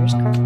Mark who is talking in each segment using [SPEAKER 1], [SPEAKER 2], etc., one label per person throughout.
[SPEAKER 1] first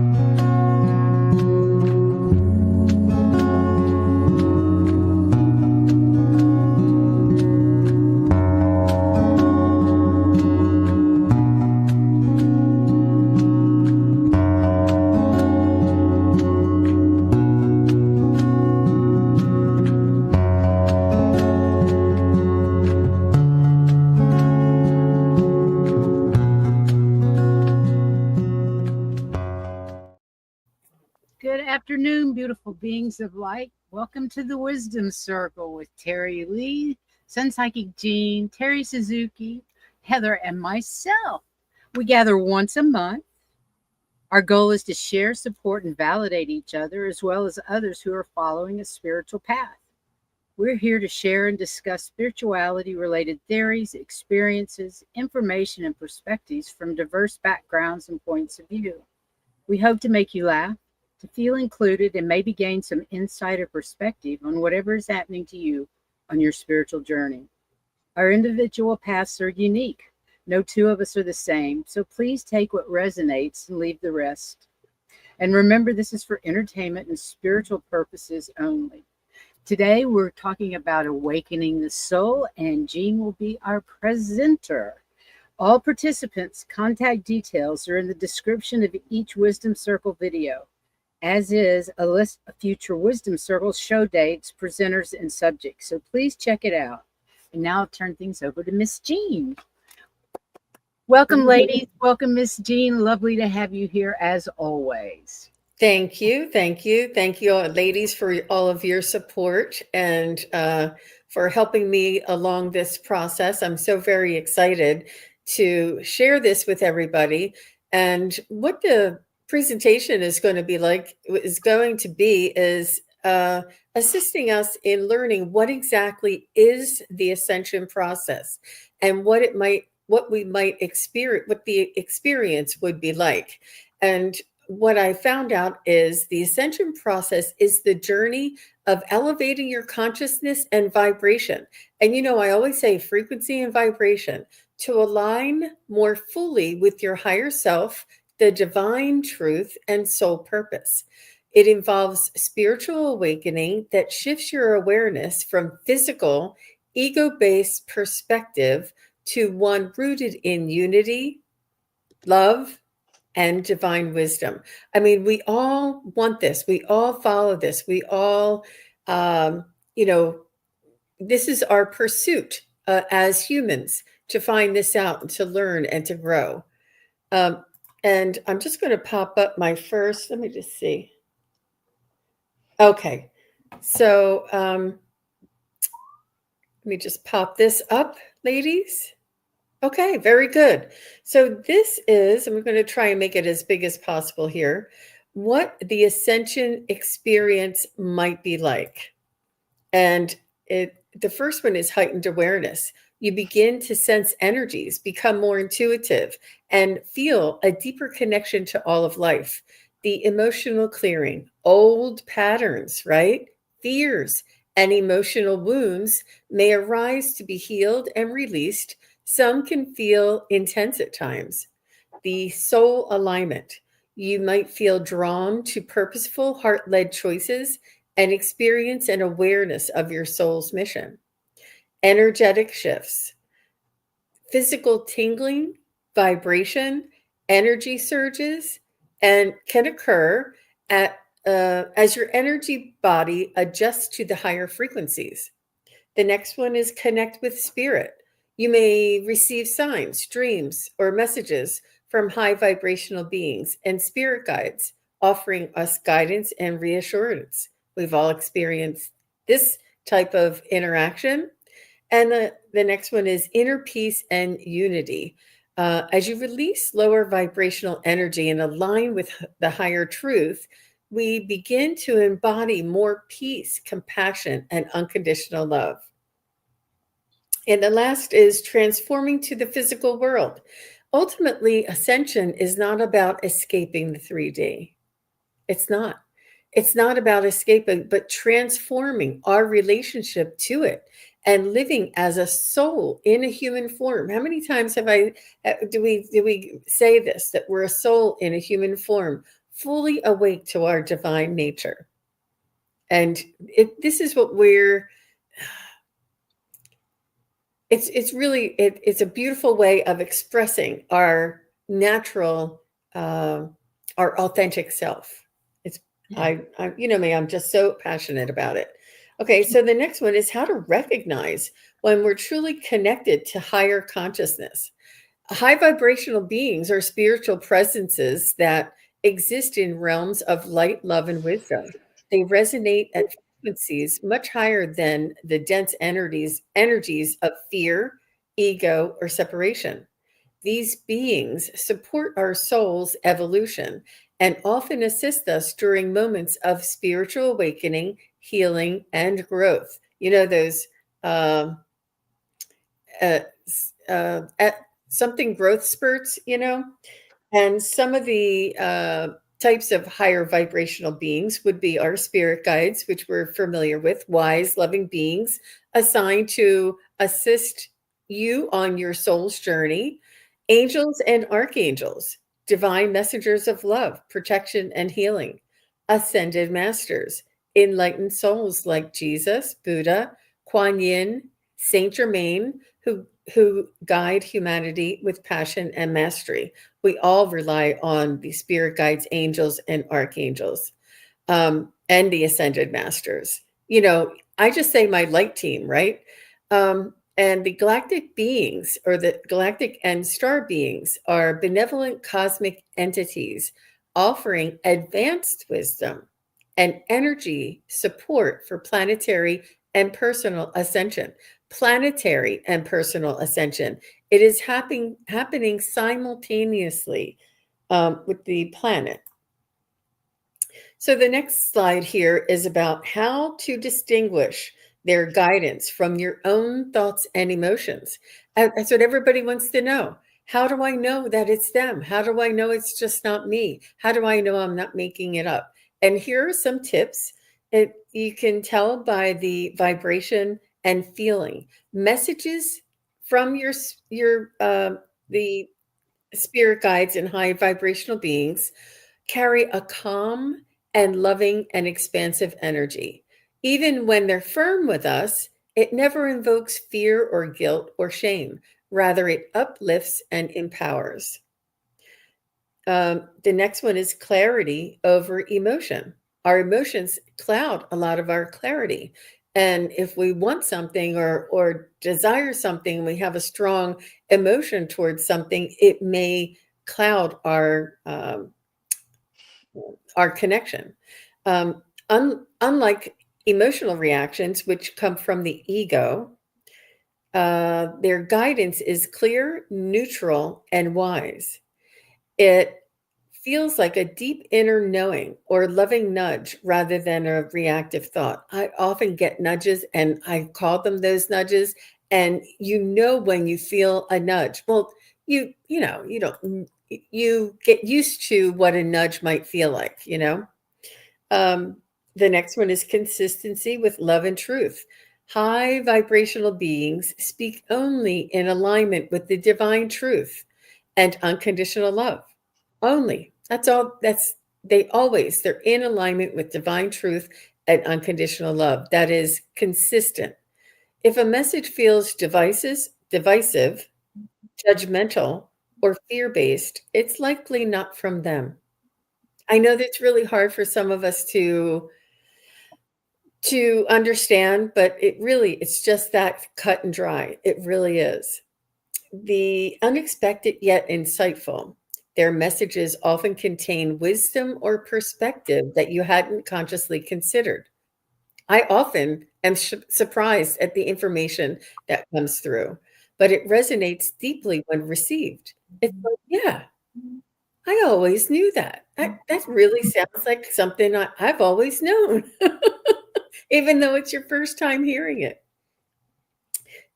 [SPEAKER 2] Good afternoon, beautiful beings of light. Welcome to the Wisdom Circle with Terry Lee, Sun Psychic Jean, Terry Suzuki, Heather, and myself. We gather once a month. Our goal is to share, support, and validate each other, as well as others who are following a spiritual path. We're here to share and discuss spirituality-related theories, experiences, information, and perspectives from diverse backgrounds and points of view. We hope to make you laugh, to feel included, and maybe gain some insight or perspective on whatever is happening to you on your spiritual journey. Our individual paths are unique. No two of us are the same, so please take what resonates and leave the rest. And remember, this is for entertainment and spiritual purposes only. Today, we're talking about awakening the soul, and Jean will be our presenter. All participants' contact details are in the description of each Wisdom Circle video, as is a list of future Wisdom Circles show dates, presenters, and subjects. So please check it out. And now I'll turn things over to Miss Jean. Welcome, ladies. Welcome, Miss Jean. Lovely to have you here as always.
[SPEAKER 1] Thank you. Thank you. Thank you, ladies, for all of your support and for helping me along this process. I'm so very excited to share this with everybody. And what the presentation is going to be assisting us in learning what exactly is the ascension process and what we might experience, what the experience would be like. And what I found out is the ascension process is the journey of elevating your consciousness and vibration. And I always say frequency and vibration to align more fully with your higher self, the divine truth, and soul purpose. It involves spiritual awakening that shifts your awareness from physical, ego-based perspective to one rooted in unity, love, and divine wisdom. I mean, we all want this. We all follow this. We all, this is our pursuit as humans to find this out and to learn and to grow. And I'm just going to pop up my first, let me just see. Okay. So let me just pop this up, ladies. Okay, very good. So this is, and we're going to try and make it as big as possible here, what the ascension experience might be like. And the first one is heightened awareness. You begin to sense energies, become more intuitive, and feel a deeper connection to all of life. The emotional clearing, old patterns, right? Fears and emotional wounds may arise to be healed and released. Some can feel intense at times. The soul alignment. You might feel drawn to purposeful, heart-led choices and experience an awareness of your soul's mission. Energetic shifts. Physical tingling, vibration, energy surges, and can occur as your energy body adjusts to the higher frequencies. The next one is connect with spirit. You may receive signs, dreams, or messages from high vibrational beings and spirit guides offering us guidance and reassurance. We've all experienced this type of interaction. And the next one is inner peace and unity. As you release lower vibrational energy and align with the higher truth, we begin to embody more peace, compassion, and unconditional love. And the last is transforming to the physical world. Ultimately, ascension is not about escaping the 3D. It's not. It's not about escaping, but transforming our relationship to it and living as a soul in a human form. How many times do we say this, that we're a soul in a human form, fully awake to our divine nature? And this is what we're it's really it's a beautiful way of expressing our natural our authentic self. It's I you know me, I'm just so passionate about it. Okay, so the next one is how to recognize when we're truly connected to higher consciousness. High vibrational beings are spiritual presences that exist in realms of light, love, and wisdom. They resonate at frequencies much higher than the dense energies of fear, ego, or separation. These beings support our soul's evolution and often assist us during moments of spiritual awakening, healing, and growth. You know, those um, uh, at something growth spurts, and some of the types of higher vibrational beings would be our spirit guides, which we're familiar with, wise, loving beings assigned to assist you on your soul's journey, angels and archangels, divine messengers of love, protection, and healing, ascended masters, enlightened souls like Jesus, Buddha, Kuan Yin, Saint Germain, who guide humanity with passion and mastery. We all rely on the spirit guides, angels, and archangels, and the ascended masters. I just say my light team, right? And the galactic beings, or the galactic and star beings, are benevolent cosmic entities offering advanced wisdom and energy support for planetary and personal ascension. Planetary and personal ascension. It is happening simultaneously with the planet. So the next slide here is about how to distinguish their guidance from your own thoughts and emotions. That's what everybody wants to know. How do I know that it's them? How do I know it's just not me? How do I know I'm not making it up? And here are some tips. You can tell by the vibration and feeling. Messages from the spirit guides and high vibrational beings carry a calm and loving and expansive energy. Even when they're firm with us, it never invokes fear or guilt or shame. Rather, it uplifts and empowers. The next one is clarity over emotion. Our emotions cloud a lot of our clarity. And if we want something or desire something, we have a strong emotion towards something, it may cloud our connection. Unlike emotional reactions, which come from the ego, their guidance is clear, neutral, and wise. It feels like a deep inner knowing or loving nudge rather than a reactive thought. I often get nudges, and I call them those nudges. And when you feel a nudge, well, you don't, you get used to what a nudge might feel like. Um, the next one is consistency with love and truth. High vibrational beings speak only in alignment with the divine truth and unconditional love. Only. That's all. They're in alignment with divine truth and unconditional love. That is consistent. If a message feels divisive, judgmental, or fear-based, it's likely not from them. I know that's really hard for some of us to understand, but it's just that cut and dry. It really is. The unexpected yet insightful. Their messages often contain wisdom or perspective that you hadn't consciously considered. I often am surprised at the information that comes through, but it resonates deeply when received. It's like, yeah, I always knew that. That really sounds like something I've always known, even though it's your first time hearing it.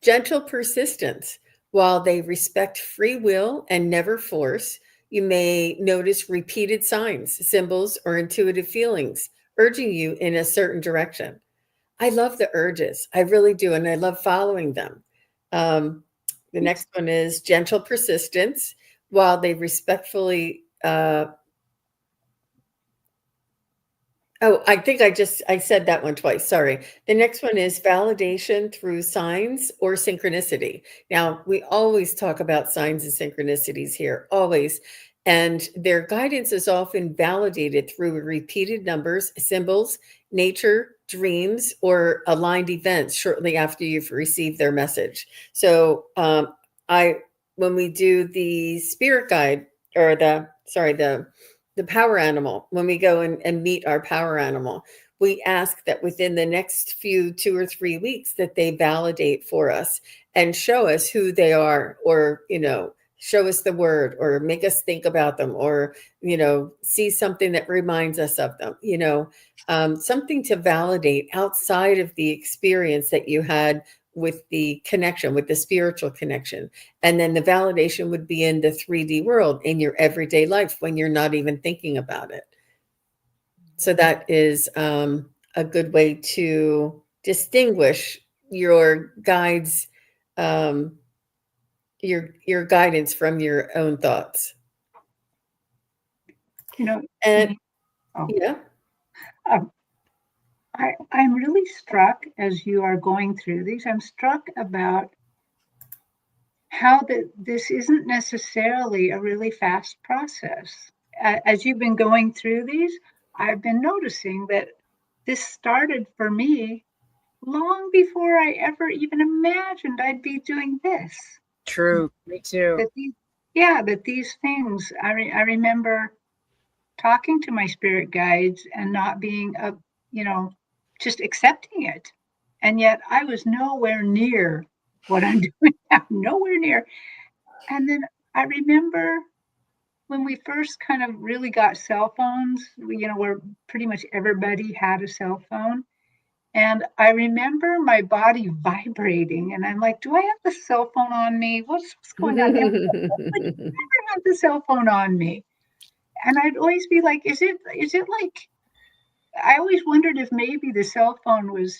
[SPEAKER 1] Gentle persistence. While they respect free will and never force, you may notice repeated signs, symbols, or intuitive feelings urging you in a certain direction. I love the urges. I really do. And I love following them. The
[SPEAKER 3] Me
[SPEAKER 1] next one is gentle persistence while they respectfully oh, I think I said that one twice. Sorry. The next one is validation through signs or synchronicity. Now, we always talk about signs and synchronicities here, always. And their guidance is often validated through repeated numbers, symbols, nature, dreams, or aligned events shortly after you've received their message. So, I when we do the spirit guide or the power animal, when we go and meet our power animal, we ask that within the next few 2 or 3 weeks that they validate for us and show us who they are, or, show us the word, or make us think about them, or, see something that reminds us of them, something to validate outside of the experience that you had with the connection, with the spiritual connection. And then the validation would be in the 3D world in your everyday life when you're not even thinking about it. So that is a good way to distinguish your guides, your guidance from your own thoughts. And yeah.
[SPEAKER 3] I'm really struck as you are going through these. I'm struck about how this isn't necessarily a really fast process. As you've been going through these, I've been noticing that this started for me long before I ever even imagined I'd be doing this.
[SPEAKER 2] True, me too.
[SPEAKER 3] That these things, I remember talking to my spirit guides and not being just accepting it. And yet I was nowhere near what I'm doing now, nowhere near. And then I remember when we first kind of really got cell phones, where pretty much everybody had a cell phone. And I remember my body vibrating, and I'm like, do I have the cell phone on me? What's going on? I never had the cell phone on me. And I'd always be like, is it like, I always wondered if maybe the cell phone was,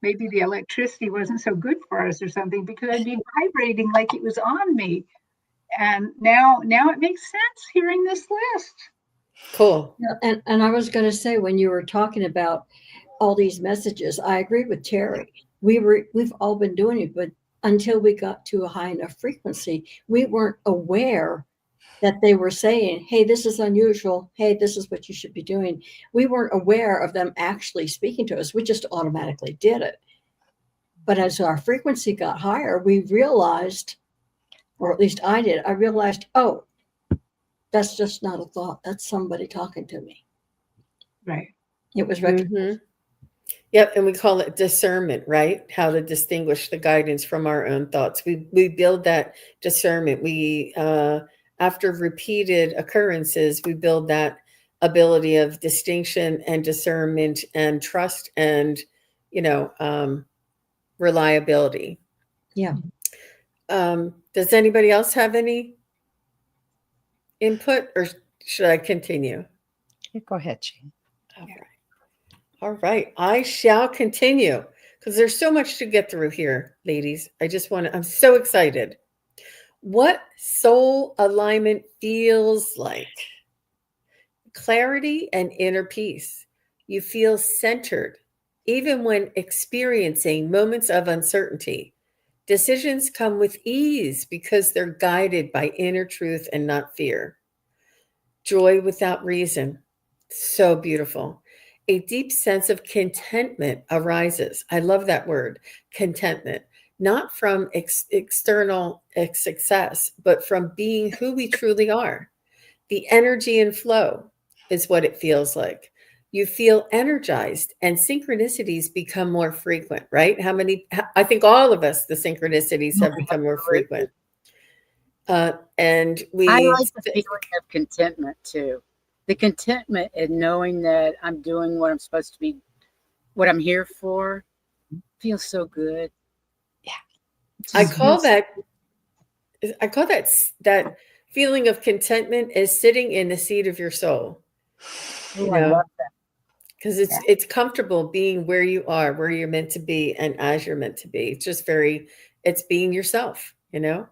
[SPEAKER 3] maybe the electricity wasn't so good for us or something, because I'd be vibrating like it was on me. And now it makes sense hearing this list.
[SPEAKER 1] Cool.
[SPEAKER 4] And I was going to say, when you were talking about all these messages, I agree with Terry. We've all been doing it, but until we got to a high enough frequency, we weren't aware that they were saying, hey, this is unusual. Hey, this is what you should be doing. We weren't aware of them actually speaking to us. We just automatically did it. But as our frequency got higher, we realized, or at least I did, I realized, oh, that's just not a thought. That's somebody talking to me.
[SPEAKER 3] Right.
[SPEAKER 4] It was recognized.
[SPEAKER 1] Mm-hmm. Yep, and we call it discernment, right? How to distinguish the guidance from our own thoughts. We build that discernment. We after repeated occurrences, we build that ability of distinction and discernment and trust and reliability.
[SPEAKER 4] Yeah.
[SPEAKER 1] Does anybody else have any input, or should I continue?
[SPEAKER 5] Go ahead, Jean.
[SPEAKER 1] All right. I shall continue because there's so much to get through here, ladies. I'm so excited. What soul alignment feels like? Clarity and inner peace. You feel centered, even when experiencing moments of uncertainty. Decisions come with ease because they're guided by inner truth and not fear. Joy without reason. So beautiful. A deep sense of contentment arises. I love that word, contentment, not from external success, but from being who we truly are. The energy and flow is what it feels like. You feel energized and synchronicities become more frequent, right? I think all of us, the synchronicities have become more frequent. And
[SPEAKER 2] I like the feeling of contentment too. The contentment in knowing that I'm doing what I'm supposed to be, what I'm here for, feels so good.
[SPEAKER 5] Yeah.
[SPEAKER 1] I call that feeling of contentment is sitting in the seat of your soul.
[SPEAKER 2] I love that.
[SPEAKER 1] because it's comfortable being where you are, where you're meant to be, and as you're meant to be. It's just it's being yourself, you know.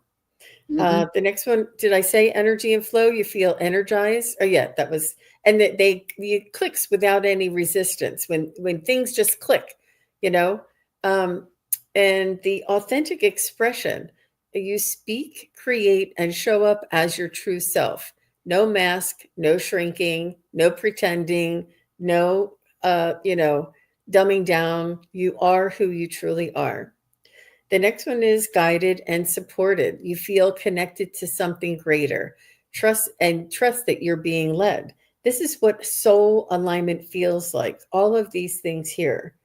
[SPEAKER 1] The next one, did I say energy and flow? You feel energized? Oh yeah, that was, and that it clicks without any resistance when things just click, you know. And the authentic expression, you speak, create, and show up as your true self. No mask, no shrinking, no pretending, no dumbing down. You are who you truly are. The next one is guided and supported. You feel connected to something greater. Trust that you're being led. This is what soul alignment feels like. All of these things here.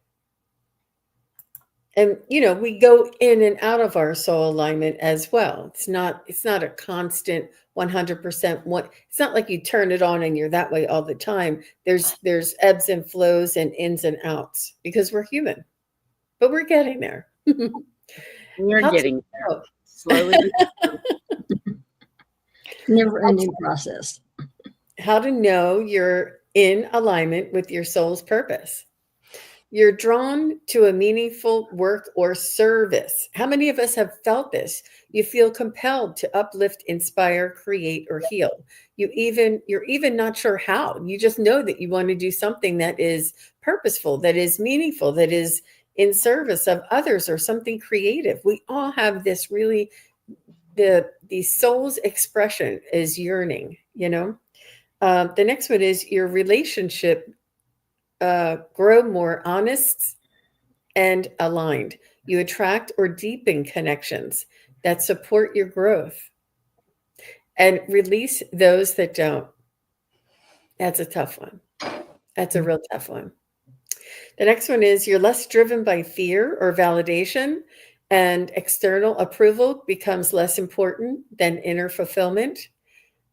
[SPEAKER 1] And we go in and out of our soul alignment as well. It's not a constant 100% one. It's not like you turn it on and you're that way all the time. There's ebbs and flows and ins and outs because we're human. But we're getting there.
[SPEAKER 2] We're getting there slowly.
[SPEAKER 4] Never ending process.
[SPEAKER 1] How to know you're in alignment with your soul's purpose. You're drawn to a meaningful work or service. How many of us have felt this? You feel compelled to uplift, inspire, create, or heal. You're even not sure how. You just know that you want to do something that is purposeful, that is meaningful, that is in service of others, or something creative. We all have this really, the soul's expression is yearning, The next one is your relationship grow more honest and aligned. You attract or deepen connections that support your growth and release those that don't. That's a tough one. That's a real tough one. The next one is you're less driven by fear or validation, and external approval becomes less important than inner fulfillment.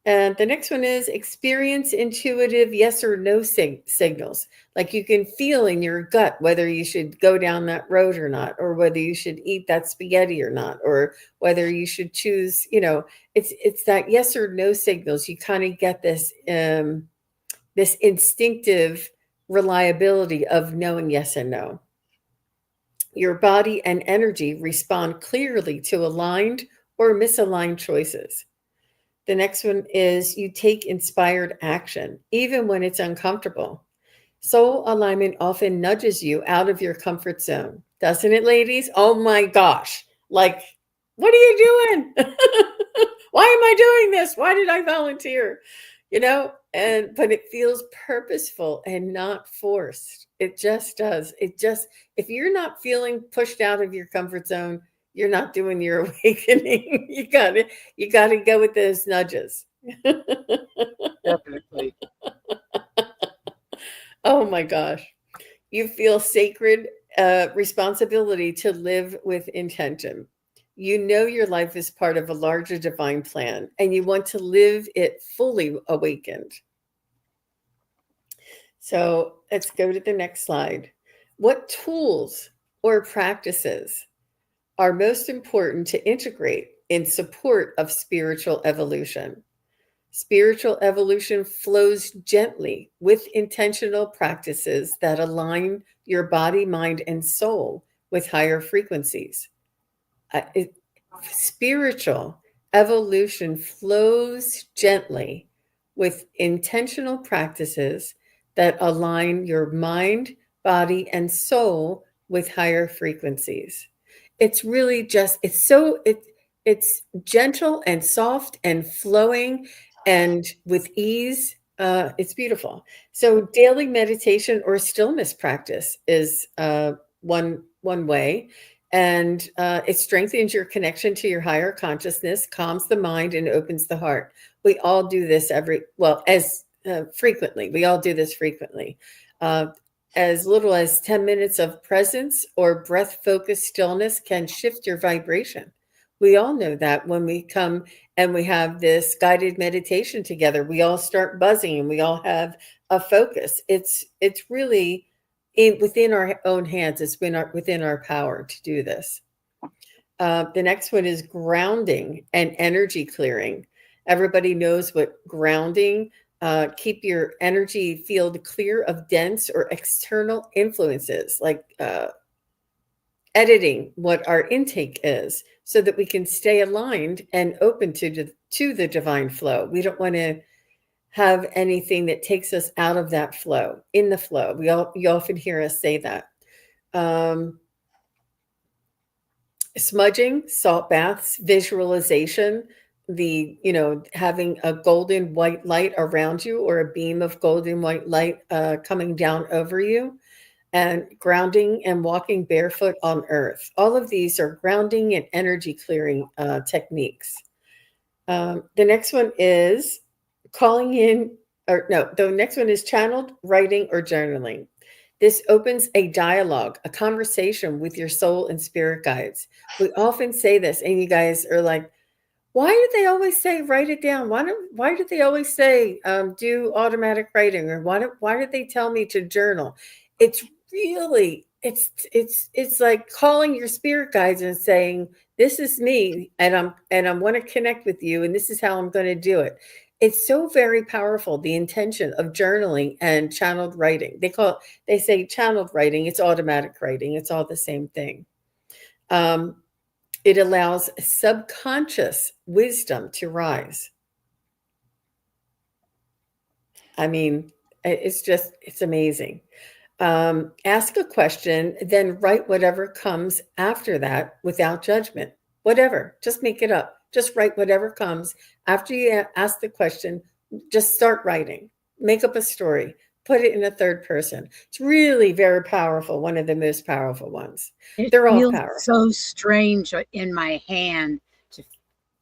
[SPEAKER 1] And the next one is experience intuitive yes or no signals. Like you can feel in your gut whether you should go down that road or not, or whether you should eat that spaghetti or not, or whether you should choose, it's that yes or no signals. You kind of get this instinctive reliability of knowing yes and no. Your body and energy respond clearly to aligned or misaligned choices. The next one is you take inspired action, even when it's uncomfortable. Soul alignment often nudges you out of your comfort zone, doesn't it, ladies? Oh my gosh. Like, what are you doing? Why am I doing this? Why did I volunteer? But it feels purposeful and not forced. It just does. If you're not feeling pushed out of your comfort zone, you're not doing your awakening. You gotta go with those nudges.
[SPEAKER 2] Definitely.
[SPEAKER 1] Oh my gosh. You feel sacred responsibility to live with intention. You know your life is part of a larger divine plan, and you want to live it fully awakened. So let's go to the next slide. What tools or practices are most important to integrate in support of spiritual evolution? Spiritual evolution flows gently with intentional practices that align your body, mind, and soul with higher frequencies. Spiritual evolution flows gently with intentional practices that align your mind, body, and soul with higher frequencies. It's really just, it's gentle and soft and flowing and with ease. It's beautiful. So daily meditation or stillness practice is one way. And it strengthens your connection to your higher consciousness, calms the mind, and opens the heart. We all do this frequently. We all do this frequently. As little as 10 minutes of presence or breath-focused stillness can shift your vibration. We all know that when we come and we have this guided meditation together, we all start buzzing and we all have a focus. It's really within our own hands. It's within our power to do this. The next one is grounding and energy clearing. Everybody knows what grounding keep your energy field clear of dense or external influences, like editing what our intake is, so that we can stay aligned and open to the divine flow. We don't want to have anything that takes us out of that flow, in the flow. You often hear us say that. Smudging, salt baths, visualization, having a golden white light around you, or a beam of golden white light coming down over you, and grounding and walking barefoot on earth. All of these are grounding and energy clearing techniques. The next one is the next one is channeled writing or journaling. This opens a dialogue, a conversation with your soul and spirit guides. We often say this, and you guys are like, why do they always say write it down? Why do they always say do automatic writing? Or why did they tell me to journal? It's really, it's like calling your spirit guides and saying, this is me, and I want to connect with you, and this is how I'm going to do it. It's so very powerful, the intention of journaling and channeled writing. They say channeled writing, it's automatic writing. It's all the same thing. It allows subconscious wisdom to rise. I mean, it's amazing. Ask a question, then write whatever comes after that without judgment. Whatever, just make it up. Just write whatever comes after you ask the question. Just start writing. Make up a story. Put it in a third person. It's really very powerful. One of the most powerful ones. They're all powerful.
[SPEAKER 2] So strange in my hand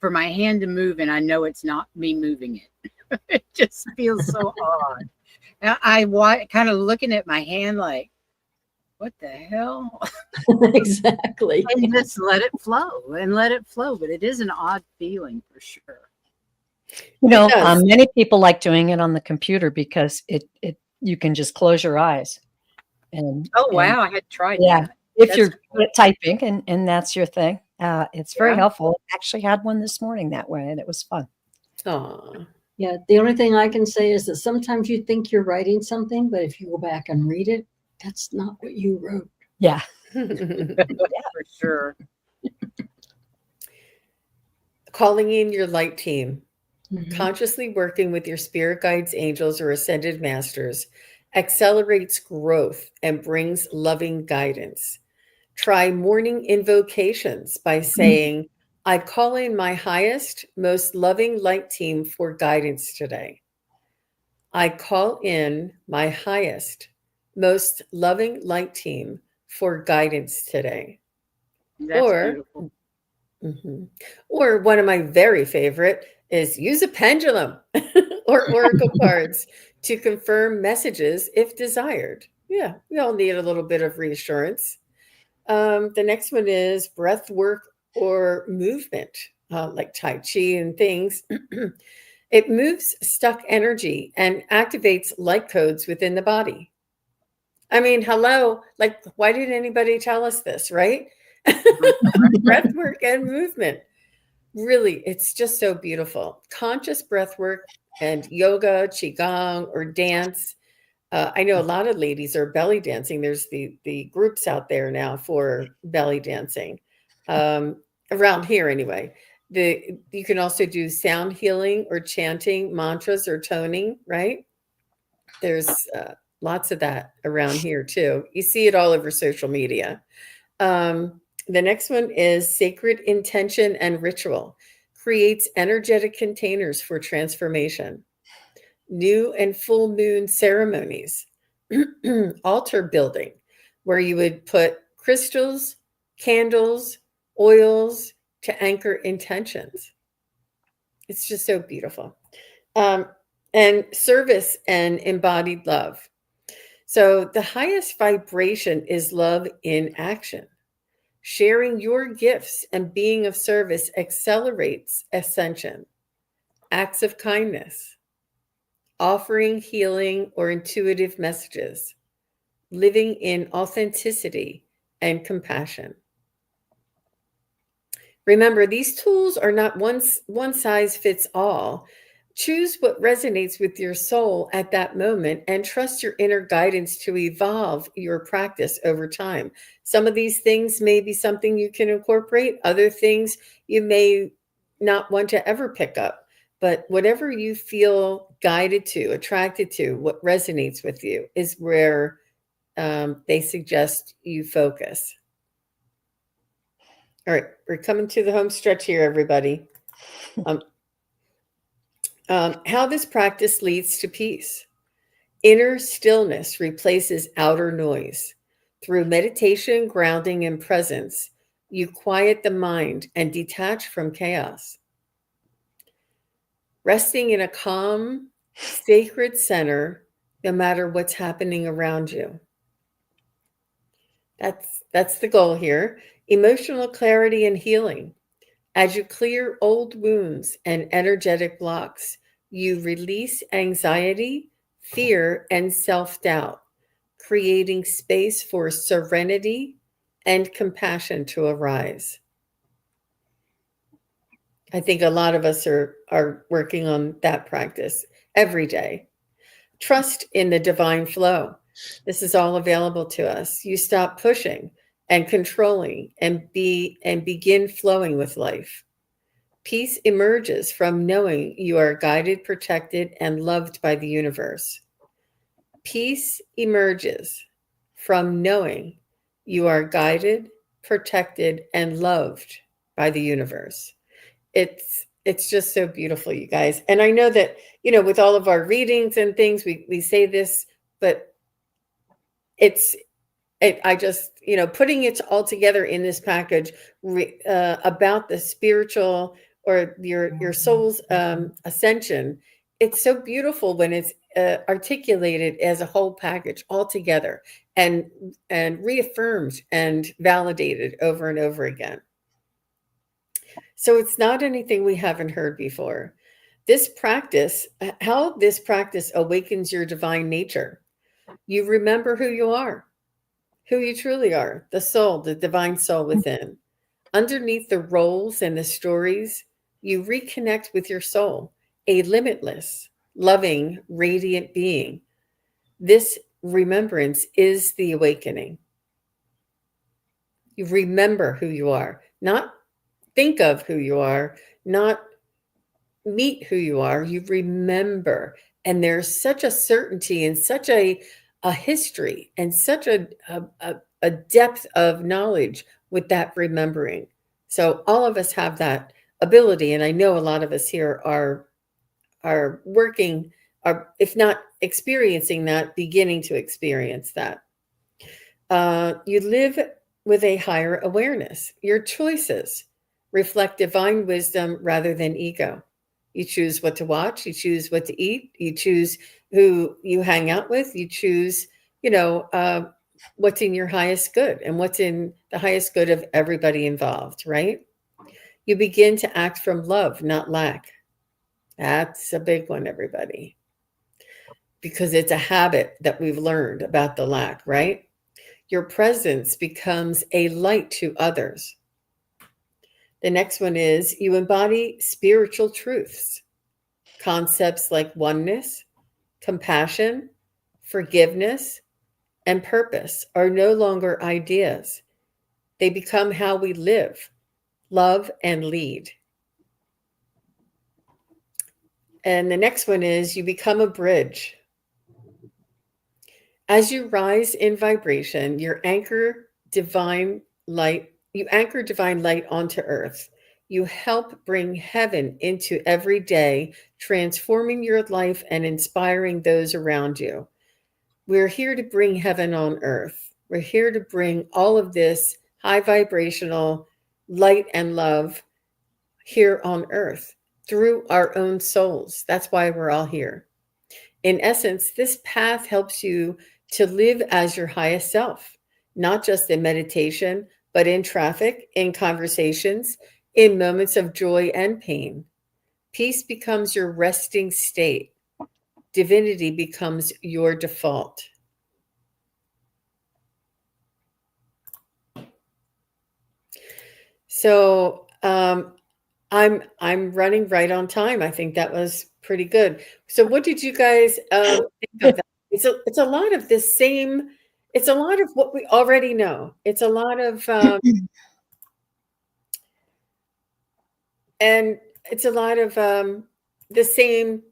[SPEAKER 2] for my hand to move, and I know it's not me moving it. It just feels so odd. I kind of looking at my hand like, what the hell?
[SPEAKER 4] Exactly.
[SPEAKER 2] And just let it flow. But it is an odd feeling for sure.
[SPEAKER 5] Many people like doing it on the computer because you can just close your eyes.
[SPEAKER 2] Wow, I had tried that.
[SPEAKER 5] If you're good at typing and that's your thing, it's very helpful. I actually had one this morning that way, and it was fun.
[SPEAKER 1] Aww.
[SPEAKER 4] Yeah, the only thing I can say is that sometimes you think you're writing something, but if you go back and read it, that's not what you wrote.
[SPEAKER 5] Yeah.
[SPEAKER 2] For sure.
[SPEAKER 1] Calling in your light team.
[SPEAKER 4] Mm-hmm.
[SPEAKER 1] Consciously working with your spirit guides, angels, or ascended masters accelerates growth and brings loving guidance. Try morning invocations by saying, I call in my highest, most loving light team for guidance today. I call in my highest, most loving light team for guidance today.
[SPEAKER 2] That's beautiful.
[SPEAKER 1] Or one of my very favorite is use a pendulum or oracle cards to confirm messages if desired. Yeah, we all need a little bit of reassurance. The next one is breath work or movement, like Tai Chi and things. It moves stuck energy and activates light codes within the body. I mean, hello, like, why didn't anybody tell us this, right? Breath work and movement. Really, it's just so beautiful. Conscious breath work and yoga, qigong, or dance. I know a lot of ladies are belly dancing. There's the groups out there now for belly dancing, around here anyway. You can also do sound healing or chanting mantras or toning, right? There's lots of that around here too. You see it all over social media. The next one is sacred intention and ritual. Creates energetic containers for transformation. New and full moon ceremonies. Altar building, where you would put crystals, candles, oils to anchor intentions. It's just so beautiful. And service and embodied love. So the highest vibration is love in action. Sharing your gifts and being of service accelerates ascension. Acts of kindness. Offering healing or intuitive messages. Living in authenticity and compassion. Remember, these tools are not one size fits all. Choose what resonates with your soul at that moment and trust your inner guidance to evolve your practice over time. Some of these things may be something you can incorporate, other things you may not want to ever pick up. But whatever you feel guided to, attracted to, what resonates with you is where they suggest you focus. All right, we're coming to the home stretch here, everybody. How this practice leads to peace. Inner stillness replaces outer noise. Through meditation, grounding, and presence, you quiet the mind and detach from chaos. Resting in a calm, sacred center, no matter what's happening around you. That's the goal here. Emotional clarity and healing. As you clear old wounds and energetic blocks, you release anxiety, fear, and self-doubt, creating space for serenity and compassion to arise. I think a lot of us are working on that practice every day. Trust in the divine flow. This is all available to us. You stop pushing and controlling and begin flowing with life. Peace emerges from knowing you are guided, protected, and loved by the universe. Peace emerges from knowing you are guided, protected, and loved by the universe. It's just so beautiful, you guys. And I know that, with all of our readings and things, we say this, but I just, putting it all together in this package about the spiritual or your soul's ascension. It's so beautiful when it's articulated as a whole package all together and reaffirmed and validated over and over again. So it's not anything we haven't heard before. How this practice awakens your divine nature. You remember who you are, who you truly are, the soul, the divine soul within. Underneath the roles and the stories, you reconnect with your soul, a limitless, loving, radiant being. This remembrance is the awakening. You remember who you are, not think of who you are, not meet who you are. You remember. And there's such a certainty and such a history and such a depth of knowledge with that remembering. So all of us have that ability. And I know a lot of us here are working, if not experiencing that, beginning to experience that. You live with a higher awareness. Your choices reflect divine wisdom rather than ego. You choose what to watch. You choose what to eat. You choose who you hang out with. You choose, what's in your highest good and what's in the highest good of everybody involved, right? You begin to act from love, not lack. That's a big one, everybody, because it's a habit that we've learned about the lack, right? Your presence becomes a light to others. The next one is you embody spiritual truths. Concepts like oneness, compassion, forgiveness, and purpose are no longer ideas. They become how we live, love, and lead. And the next one is you become a bridge. As you rise in vibration, you anchor divine light onto earth. You help bring heaven into every day, transforming your life and inspiring those around you. We're here to bring heaven on earth. We're here to bring all of this high vibrational light and love here on earth through our own souls. That's why we're all here. In essence, this path helps you to live as your highest self, not just in meditation, but in traffic, in conversations, in moments of joy and pain. Peace becomes your resting state. Divinity becomes your default. So I'm running right on time. I think that was pretty good. So what did you guys think of that? It's a lot of the same. It's a lot of what we already know. It's a lot of and it's a lot of the same,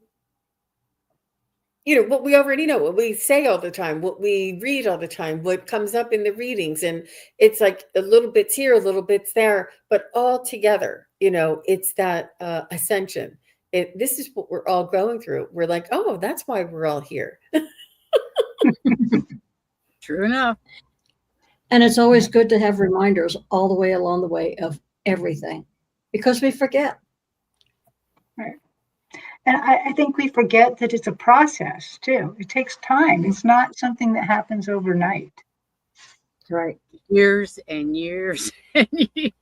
[SPEAKER 1] what we already know, what we say all the time, what we read all the time, what comes up in the readings. And it's like a little bits here, a little bits there, but all together, it's that ascension. This is what we're all going through. We're like, oh, that's why we're all here.
[SPEAKER 2] True enough.
[SPEAKER 4] And it's always good to have reminders all the way along the way of everything, because we forget.
[SPEAKER 3] Right. And I think we forget that it's a process too. It takes time. It's not something that happens overnight.
[SPEAKER 4] Right.
[SPEAKER 2] Years and years and years.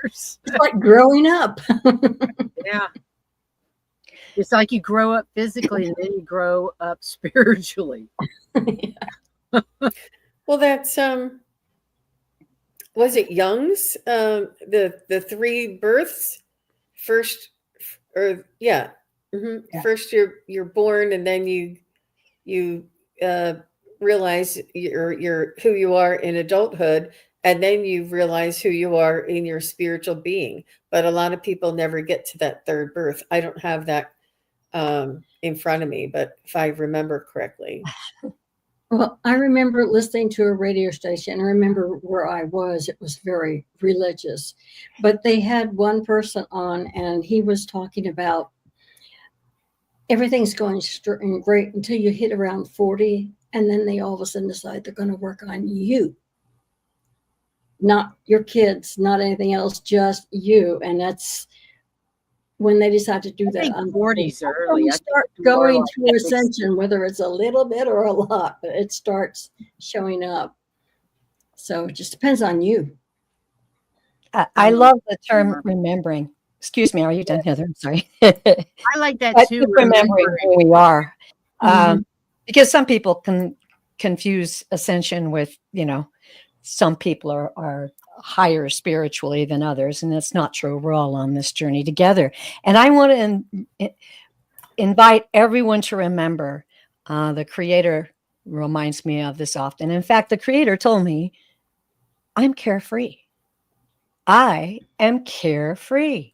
[SPEAKER 4] It's like growing up.
[SPEAKER 2] Yeah. It's like you grow up physically and then you grow up spiritually.
[SPEAKER 1] Well, that's was it Jung's the three births? First, or yeah. Mm-hmm.
[SPEAKER 3] Yeah.
[SPEAKER 1] First you're born, and then you realize you're who you are in adulthood, and then you realize who you are in your spiritual being. But a lot of people never get to that third birth. I don't have that in front of me, but if I remember correctly.
[SPEAKER 4] Well, I remember listening to a radio station. I remember where I was. It was very religious, but they had one person on, and he was talking about everything's going great until you hit around 40, and then they all of a sudden decide they're going to work on you, not your kids, not anything else, just you. And that's when they decide to do that.
[SPEAKER 2] I think 40's early.
[SPEAKER 4] You start going through ascension, whether it's a little bit or a lot, but it starts showing up. So it just depends on you.
[SPEAKER 5] I love the term remembering. Excuse me, are you done, Heather? I'm sorry.
[SPEAKER 2] I like that too.
[SPEAKER 5] Remembering who we are. Because some people can confuse ascension with, some people are higher spiritually than others, and that's not true. We're all on this journey together. And I want to invite everyone to remember, the Creator reminds me of this often. In fact, the Creator told me, I'm carefree. I am carefree.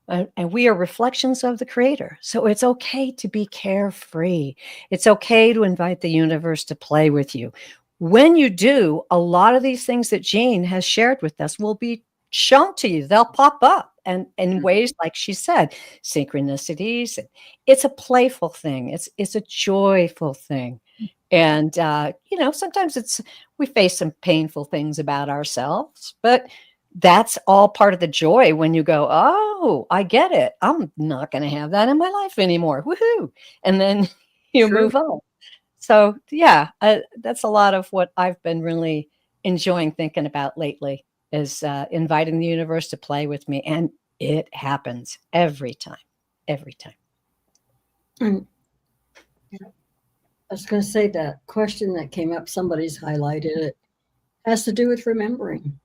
[SPEAKER 5] And we are reflections of the Creator. So it's okay to be carefree. It's okay to invite the universe to play with you. When you do, a lot of these things that Jean has shared with us will be shown to you. They'll pop up, and in ways, like she said, synchronicities. It's a playful thing. It's a joyful thing. And, sometimes we face some painful things about ourselves, but that's all part of the joy when you go, oh, I get it. I'm not going to have that in my life anymore. Woohoo. And then you move on. So, yeah, that's a lot of what I've been really enjoying thinking about lately, is inviting the universe to play with me. And it happens every time. Every time.
[SPEAKER 4] I was going to say that question that came up, somebody's highlighted it, has to do with remembering.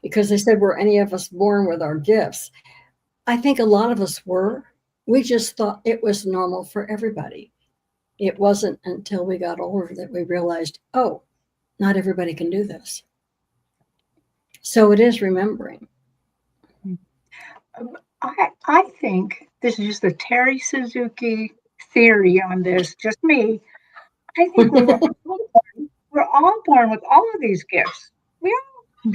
[SPEAKER 4] Because they said, were any of us born with our gifts? I think a lot of us were. We just thought it was normal for everybody. It wasn't until we got older that we realized, oh, not everybody can do this. So it is remembering.
[SPEAKER 3] I think this is just the Terry Suzuki theory on this, just me. I think we're all born with all of these gifts.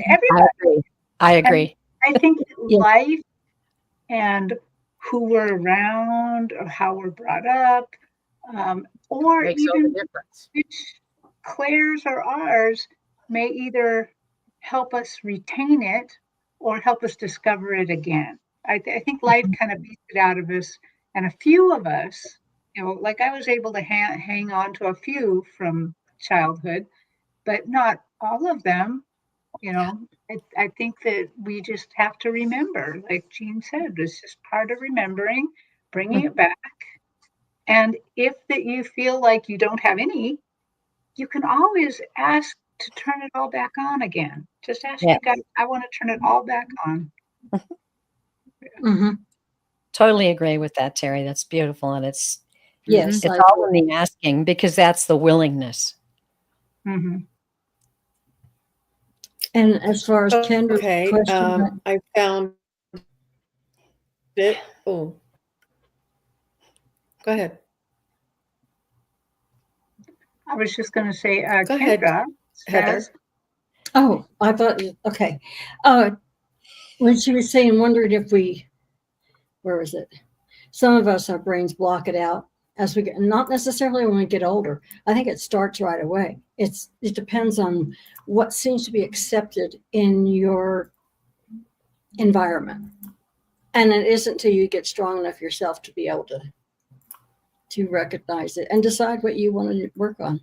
[SPEAKER 3] Everybody.
[SPEAKER 5] I agree.
[SPEAKER 3] And I think life and who we're around, or how we're brought up, or
[SPEAKER 2] makes
[SPEAKER 3] even
[SPEAKER 2] all the difference.
[SPEAKER 3] which Claire's or ours may either help us retain it or help us discover it again. I think life kind of beats it out of us, and a few of us, like I was able to hang on to a few from childhood, but not all of them. I think that we just have to remember, like Jean said, it's just part of remembering, bringing it back. And if that you feel like you don't have any, you can always ask to turn it all back on again. Just ask you guys, I want to turn it all back on.
[SPEAKER 4] Mm-hmm.
[SPEAKER 5] Totally agree with that, Terry. That's beautiful. And it's
[SPEAKER 4] Yes, I
[SPEAKER 5] all
[SPEAKER 4] agree.
[SPEAKER 5] in the asking, because that's the willingness.
[SPEAKER 3] Mhm.
[SPEAKER 4] And as far as Kendra's
[SPEAKER 1] Okay,
[SPEAKER 4] question,
[SPEAKER 1] I found it. Oh, go ahead.
[SPEAKER 3] I was just going to say,
[SPEAKER 1] Go ahead,
[SPEAKER 3] Kendra
[SPEAKER 1] Heather.
[SPEAKER 3] says,
[SPEAKER 4] oh, I thought, okay. When she was saying, wondered if where was it? Some of us, our brains block it out as we get, not necessarily when we get older. I think it starts right away. It depends on what seems to be accepted in your environment. And it isn't until you get strong enough yourself to be able to recognize it and decide what you want to work on.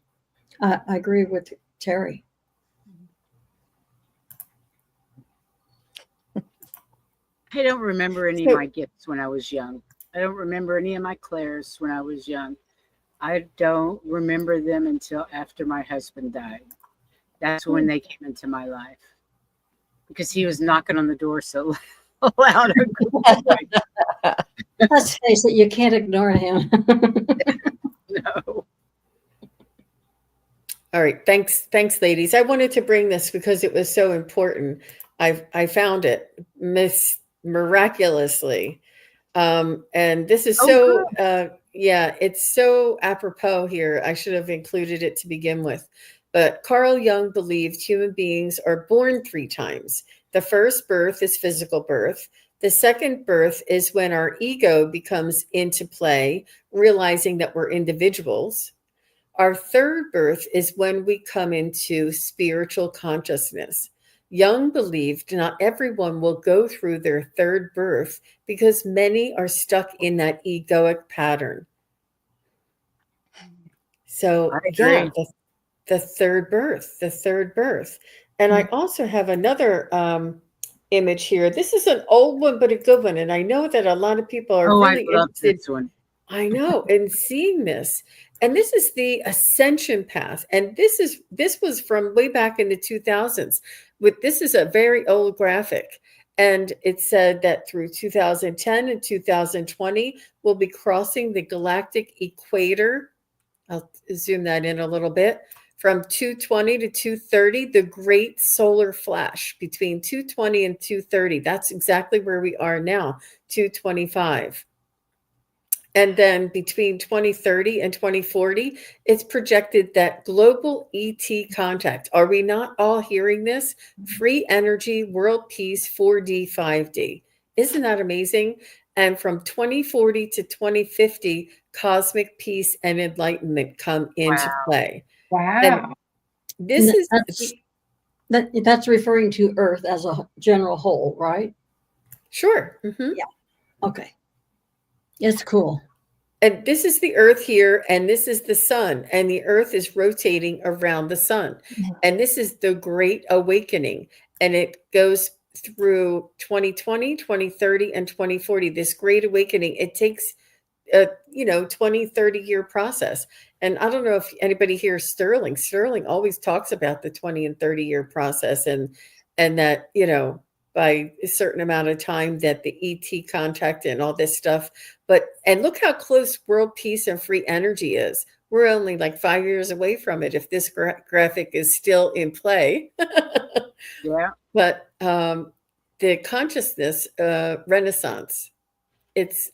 [SPEAKER 4] I agree with Terry.
[SPEAKER 2] I don't remember any
[SPEAKER 1] So-
[SPEAKER 2] of my gifts when I was young. I don't remember any of my clairs when I was young. I don't remember them until after my husband died. That's when they came into my life, because he was knocking on the door so loud.
[SPEAKER 4] Let's face it, you can't ignore him.
[SPEAKER 2] No.
[SPEAKER 1] All right, thanks, ladies. I wanted to bring this because it was so important. I found it miraculously, and this is so yeah, it's so apropos here. I should have included it to begin with, but Carl Jung believed human beings are born 3 times. The first birth is physical birth. The second birth is when our ego becomes into play, realizing that we're individuals. Our third birth is when we come into spiritual consciousness. Jung believed not everyone will go through their third birth because many are stuck in that egoic pattern. So,
[SPEAKER 2] I
[SPEAKER 1] yeah,
[SPEAKER 2] agree.
[SPEAKER 1] the third birth. And I also have another image here. This is an old one, but a good one. And I know that a lot of people are
[SPEAKER 2] Oh, I
[SPEAKER 1] really
[SPEAKER 2] love
[SPEAKER 1] interested.
[SPEAKER 2] this one.
[SPEAKER 1] I know, in seeing this. And this is the ascension path. And this was from way back in the 2000s. This is a very old graphic. And it said that through 2010 and 2020, we'll be crossing the galactic equator. I'll zoom that in a little bit. From 220 to 230, the great solar flash between 220 and 230. That's exactly where we are now, 225. And then between 2030 and 2040, it's projected that global ET contact. Are we not all hearing this? Free energy, world peace, 4D, 5D. Isn't that amazing? And from 2040 to 2050, cosmic peace and enlightenment come into
[SPEAKER 2] Wow.
[SPEAKER 1] play.
[SPEAKER 3] wow.
[SPEAKER 1] And this is
[SPEAKER 4] that's referring to Earth as a general whole, right?
[SPEAKER 1] sure. Mhm.
[SPEAKER 4] Yeah. Okay. It's cool.
[SPEAKER 1] And this is the earth here, and this is the sun, and the earth is rotating around the sun. And this is the great awakening, and it goes through 2020, 2030, and 2040. This great awakening, it takes a 20, 30-year process. And I don't know if anybody hears Sterling always talks about the 20 and 30-year process, and that by a certain amount of time that the ET contact and all this stuff. And look how close world peace and free energy is. We're only like 5 years away from it if this graphic is still in play.
[SPEAKER 2] Yeah.
[SPEAKER 1] But the consciousness renaissance, it's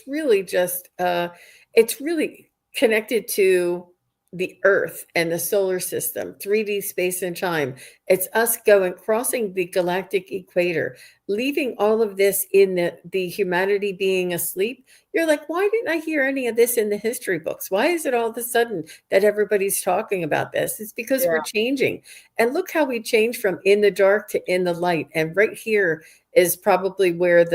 [SPEAKER 1] really just it's really connected to the earth and the solar system, 3D space and time. It's us crossing the galactic equator, leaving all of this in the humanity being asleep. You're like, why didn't I hear any of this in the history books? Why is it all of a sudden that everybody's talking about this? It's because we're changing. And look how we change from in the dark to in the light. And right here is probably where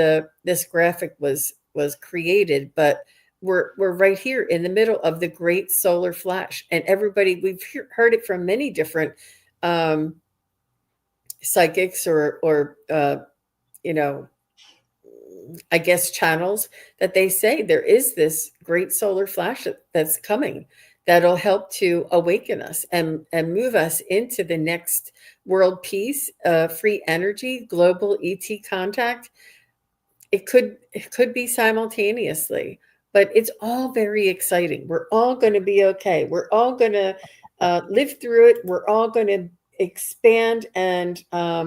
[SPEAKER 1] this graphic was created, but we're right here in the middle of the great solar flash. And we've heard it from many different psychics or I guess channels, that they say there is this great solar flash that's coming that'll help to awaken us and move us into the next world peace, free energy, global ET contact. it could be simultaneously, but it's all very exciting. We're all going to be okay. We're all going to live through it. We're all going to expand and uh,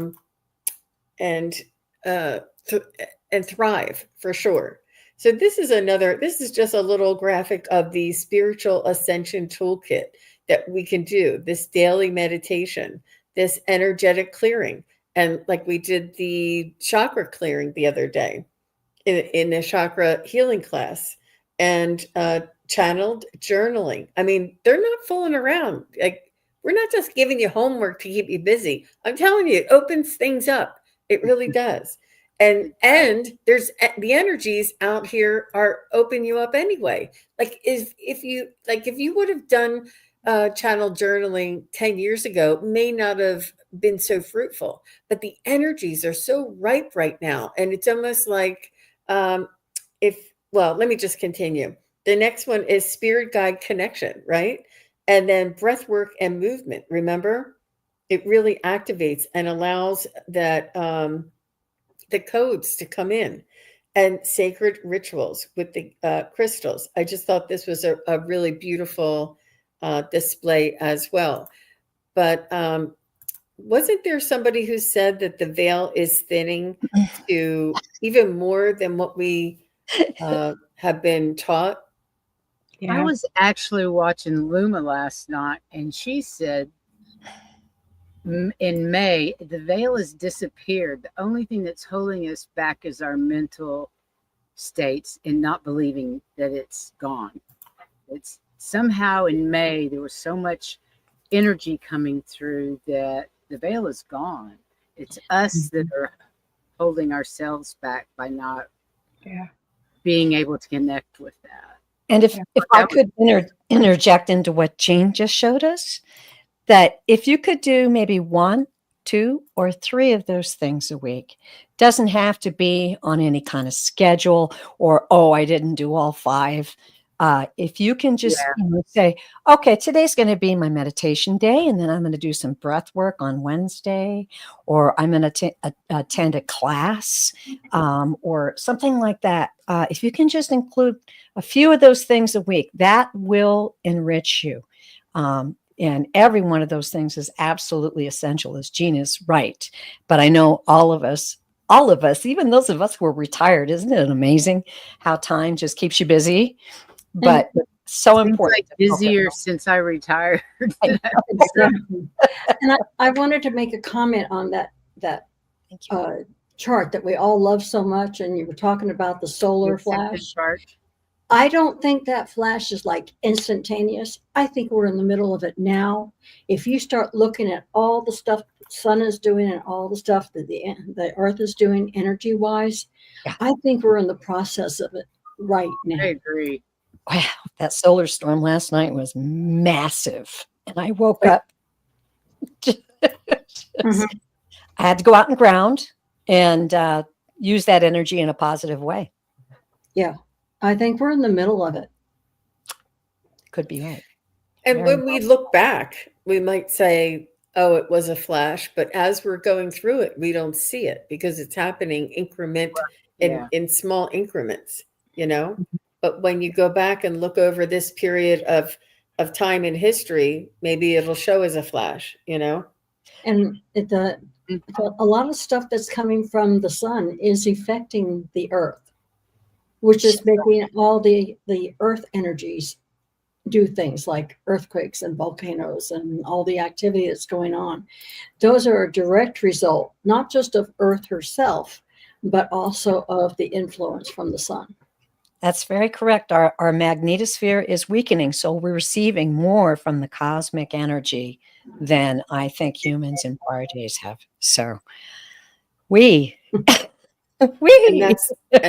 [SPEAKER 1] th- and thrive for sure. So this is just a little graphic of the spiritual ascension toolkit that we can do, this daily meditation, this energetic clearing. And like we did the chakra clearing the other day in a chakra healing class, and channeled journaling. I mean, they're not fooling around. Like, we're not just giving you homework to keep you busy. I'm telling you, it opens things up. It really does. And there's the energies out here are open you up anyway. Like if you would have done channel journaling 10 years ago, may not have been so fruitful. But the energies are so ripe right now, and it's almost like let me just continue. The next one is spirit guide connection, right? And then breath work and movement. Remember, it really activates and allows that the codes to come in, and sacred rituals with the crystals. I just thought this was a really beautiful display as well. But wasn't there somebody who said that the veil is thinning to even more than what we have been taught?
[SPEAKER 2] I was actually watching Luma last night, and she said in May, the veil has disappeared. The only thing that's holding us back is our mental states and not believing that it's gone. It's somehow in May, there was so much energy coming through that the veil is gone. It's us that are holding ourselves back by not being able to connect with that.
[SPEAKER 5] And if I could interject into what Jean just showed us, that if you could do maybe 1, 2, or 3 of those things a week, doesn't have to be on any kind of schedule or, I didn't do all 5. If you can just say, okay, today's going to be my meditation day, and then I'm going to do some breath work on Wednesday, or I'm going to attend a class, or something like that. If you can just include a few of those things a week, that will enrich you. And every one of those things is absolutely essential, as Jean is right. But I know all of us, even those of us who are retired, isn't it amazing how time just keeps you busy? But so important.
[SPEAKER 2] Like busier since I retired.
[SPEAKER 4] Exactly. And I wanted to make a comment on that chart that we all love so much. And you were talking about the solar flash. I don't think that flash is like instantaneous. I think we're in the middle of it now. If you start looking at all the stuff the sun is doing and all the stuff that the earth is doing energy wise, I think we're in the process of it right now.
[SPEAKER 2] I agree.
[SPEAKER 5] Wow, that solar storm last night was massive. And I woke up. I had to go out and ground and use that energy in a positive way.
[SPEAKER 4] Yeah, I think we're in the middle of it.
[SPEAKER 5] Could be right.
[SPEAKER 1] And when we look back, we might say, oh, it was a flash. But as we're going through it, we don't see it because it's happening in small increments, you know? But when you go back and look over this period of time in history, maybe it'll show as a flash, you know?
[SPEAKER 4] And a lot of stuff that's coming from the sun is affecting the earth, which is making all the earth energies do things like earthquakes and volcanoes and all the activity that's going on. Those are a direct result, not just of Earth herself, but also of the influence from the sun.
[SPEAKER 5] That's very correct. Our magnetosphere is weakening, so we're receiving more from the cosmic energy than I think humans in prior days have. So
[SPEAKER 1] and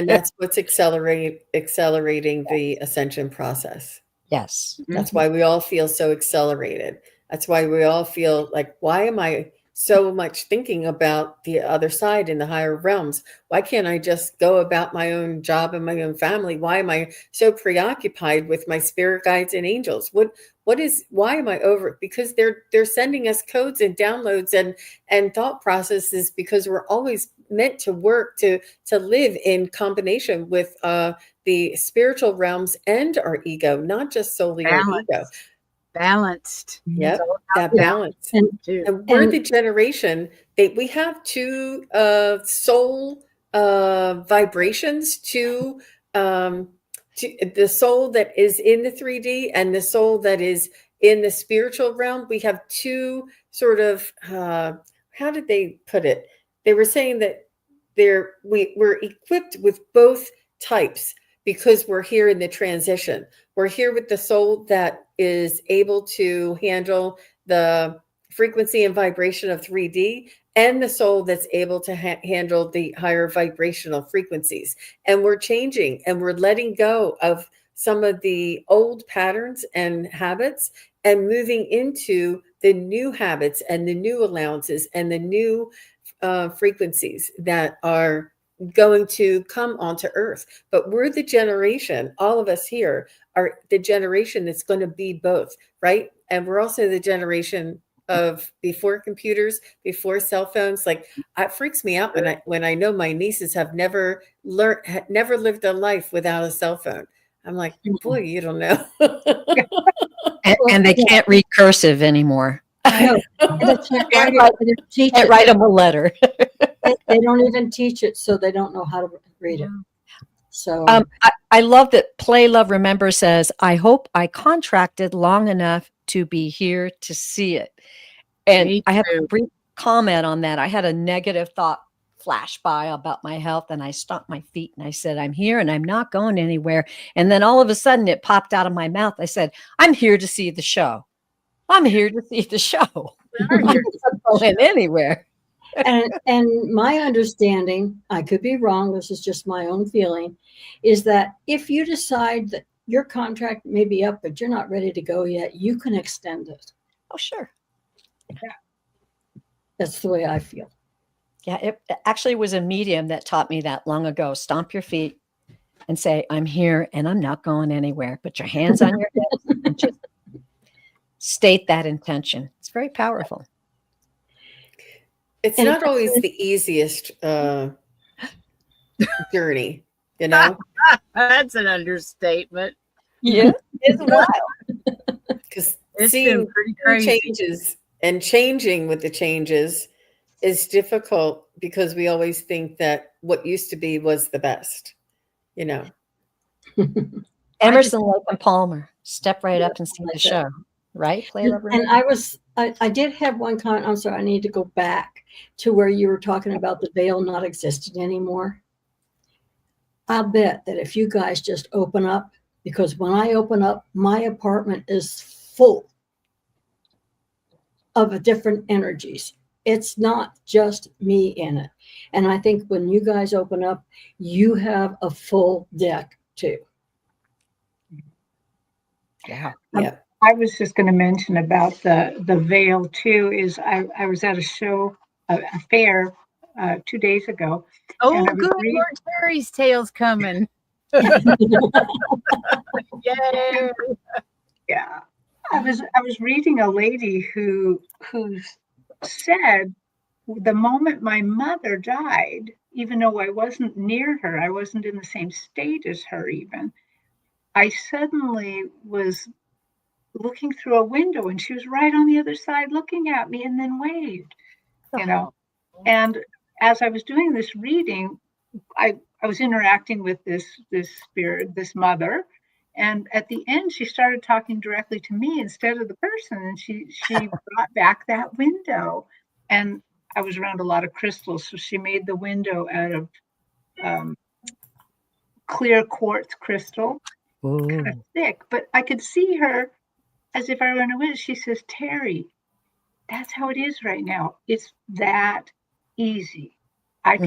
[SPEAKER 1] that's what's accelerating the ascension process.
[SPEAKER 5] Yes.
[SPEAKER 1] That's why we all feel so accelerated. That's why we all feel like, why am I so much thinking about the other side in the higher realms? Why can't I just go about my own job and my own family? Why am I so preoccupied with my spirit guides and angels? Why am I over? Because they're sending us codes and downloads and thought processes, because we're always meant to work to live in combination with the spiritual realms and our ego, not just solely our ego.
[SPEAKER 2] Balanced.
[SPEAKER 1] Yep, that
[SPEAKER 4] Yeah.
[SPEAKER 1] balance.
[SPEAKER 2] Too.
[SPEAKER 1] And we're the generation that we have two soul vibrations, to the soul that is in the 3D and the soul that is in the spiritual realm. We have two sort of, how did they put it? They were saying that we're equipped with both types because we're here in the transition. We're here with the soul that is able to handle the frequency and vibration of 3D, and the soul that's able to handle the higher vibrational frequencies. And we're changing and we're letting go of some of the old patterns and habits and moving into the new habits and the new allowances and the new frequencies that are going to come onto earth. But we're the generation, all of us here are the generation that's going to be both, right? And we're also the generation of before computers, before cell phones. Like, it freaks me out when I know my nieces have never lived a life without a cell phone. I'm like, boy, you don't know.
[SPEAKER 5] And they can't read cursive anymore.
[SPEAKER 4] No, they can't write it. They don't teach
[SPEAKER 5] Can't
[SPEAKER 4] it.
[SPEAKER 5] write them a letter.
[SPEAKER 4] They don't even teach it, so they don't know how to read it. So
[SPEAKER 5] I love that Play Love Remember says, I hope I contracted long enough to be here to see it. And
[SPEAKER 2] Me
[SPEAKER 5] I have a
[SPEAKER 2] too.
[SPEAKER 5] brief comment on that. I had a negative thought flash by about my health, and I stomped my feet and I said, I'm here and I'm not going anywhere. And then all of a sudden it popped out of my mouth. I said, I'm here to see the show. I'm here to see the show. I'm not going anywhere.
[SPEAKER 4] and my understanding, I could be wrong, this is just my own feeling, is that if you decide that your contract may be up, but you're not ready to go yet, you can extend it.
[SPEAKER 5] Oh, sure.
[SPEAKER 4] That's the way I feel.
[SPEAKER 5] Yeah, it actually was a medium that taught me that long ago. Stomp your feet and say, I'm here and I'm not going anywhere. Put your hands on your head and just state that intention. It's very powerful.
[SPEAKER 1] It's
[SPEAKER 4] And
[SPEAKER 1] not always the easiest journey, you know,
[SPEAKER 2] That's an understatement.
[SPEAKER 5] Yeah, it's wild.
[SPEAKER 1] because
[SPEAKER 2] It's
[SPEAKER 1] seeing
[SPEAKER 2] been pretty crazy.
[SPEAKER 1] changes and changing with the changes is difficult because we always think that what used to be was the best, you know.
[SPEAKER 5] Emerson, Lake and Palmer. Step right up and see the show. Right? Play Love
[SPEAKER 4] And
[SPEAKER 5] Remember.
[SPEAKER 4] I did have one comment. I'm sorry, I need to go back to where you were talking about the veil not existing anymore. I'll bet that if you guys just open up, because when I open up, my apartment is full of different energies. It's not just me in it. And I think when you guys open up, you have a full deck too.
[SPEAKER 5] Yeah.
[SPEAKER 1] Yeah.
[SPEAKER 3] I was just going to mention about the veil too. Is I was at a show, a fair, 2 days ago.
[SPEAKER 2] Oh,
[SPEAKER 3] And I was
[SPEAKER 2] good.
[SPEAKER 3] reading-
[SPEAKER 2] More Terry's tales coming. Yay.
[SPEAKER 3] Yeah, I was reading a lady who said the moment my mother died, even though I wasn't near her, I wasn't in the same state as her even, I suddenly was looking through a window and she was right on the other side looking at me and then waved, you know. And as I was doing this reading, I was interacting with this spirit, this mother, and at the end she started talking directly to me instead of the person, and she brought back that window, and I was around a lot of crystals, so she made the window out of clear quartz crystal, kind of thick, but I could see her as if I were in a window. She says, Terry, that's how it is right now. It's that easy. I